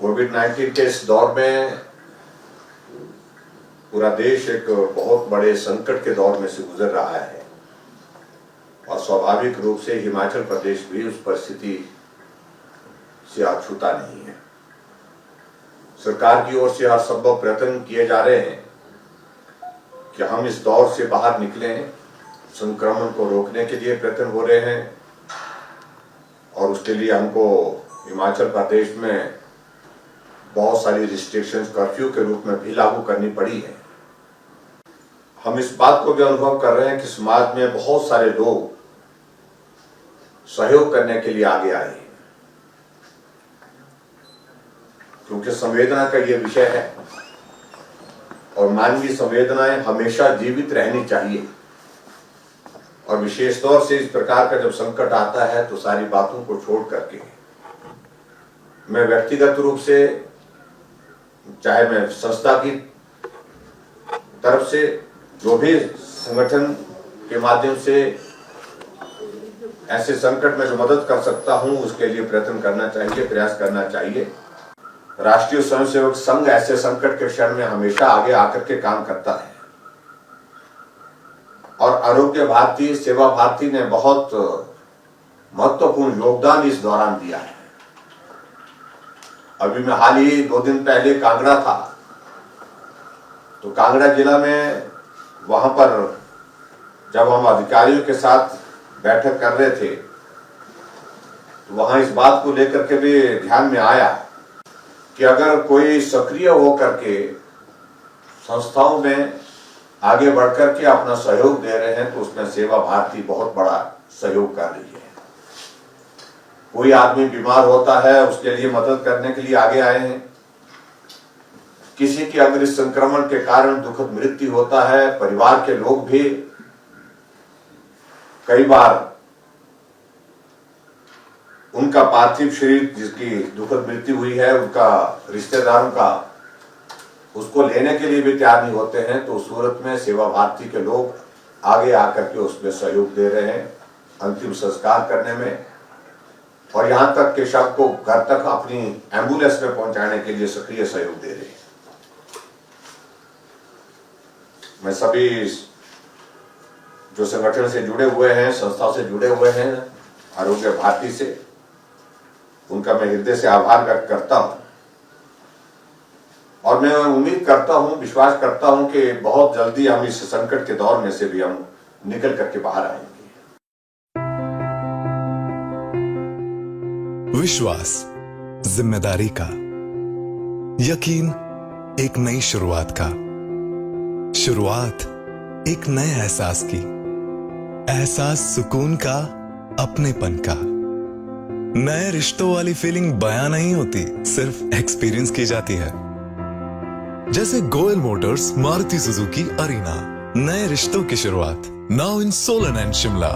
कोविड-19 के इस दौर में पूरा देश एक बहुत बड़े संकट के दौर में से गुजर रहा है और स्वाभाविक रूप से हिमाचल प्रदेश भी उस परिस्थिति से अछूता नहीं है। सरकार की ओर से हर संभव प्रयत्न किए जा रहे हैं कि हम इस दौर से बाहर निकलें, संक्रमण को रोकने के लिए प्रयत्न हो रहे हैं और उसके लिए हमको हिमाचल प्रदेश में बहुत सारी रिस्ट्रिक्शंस कर्फ्यू के रूप में भी लागू करनी पड़ी है। हम इस बात को भी अनुभव कर रहे हैं कि समाज में बहुत सारे लोग सहयोग करने के लिए आगे आए हैं, क्योंकि संवेदना का ये विषय है और मानवीय संवेदनाएं हमेशा जीवित रहनी चाहिए और विशेष तौर से इस प्रकार का जब संकट आता है तो सारी बातों को छोड़ करके मैं व्यक्तिगत रूप से, चाहे मैं संस्था की तरफ से जो भी संगठन के माध्यम से ऐसे संकट में जो मदद कर सकता हूं उसके लिए प्रयत्न करना चाहिए, प्रयास करना चाहिए। राष्ट्रीय स्वयंसेवक संघ ऐसे संकट के क्षण में हमेशा आगे आकर के काम करता है और आरोग्य भारती, सेवा भारती ने बहुत महत्वपूर्ण योगदान इस दौरान दिया है। अभी मैं हाल ही 2 दिन पहले कांगड़ा था, तो कांगड़ा जिला में वहां पर जब हम अधिकारियों के साथ बैठक कर रहे थे तो वहां इस बात को लेकर के भी ध्यान में आया कि अगर कोई सक्रिय होकर के संस्थाओं में आगे बढ़कर के अपना सहयोग दे रहे हैं तो उसमें सेवा भारती बहुत बड़ा सहयोग कर रही है। कोई आदमी बीमार होता है, उसके लिए मदद करने के लिए आगे आए हैं। किसी की अगर इस संक्रमण के कारण दुखद मृत्यु होता है, परिवार के लोग भी कई बार उनका पार्थिव शरीर जिसकी दुखद मृत्यु हुई है, उनका रिश्तेदारों का, उसको लेने के लिए भी तैयार नहीं होते हैं। तो उस सूरत में सेवा भारती के लोग आगे आकर के उसमें सहयोग दे रहे हैं, अंतिम संस्कार करने में और यहां तक कि शव को घर तक अपनी एम्बुलेंस में पहुंचाने के लिए सक्रिय सहयोग दे रहे हैं। मैं सभी जो संगठन से जुड़े हुए हैं, संस्था से जुड़े हुए हैं, आरोग्य भारती से, उनका मैं हृदय से आभार व्यक्त करता हूं और मैं उम्मीद करता हूं, विश्वास करता हूं कि बहुत जल्दी हम इस संकट के दौर में से भी हम निकल करके बाहर आएंगे। विश्वास, जिम्मेदारी का, यकीन एक नई शुरुआत का, शुरुआत एक नए एहसास की, एहसास सुकून का, अपनेपन का। नए रिश्तों वाली फीलिंग बयां नहीं होती, सिर्फ एक्सपीरियंस की जाती है। जैसे Goyal motors Maruti Suzuki Arena, नए रिश्तों की शुरुआत, now in Solan and Shimla.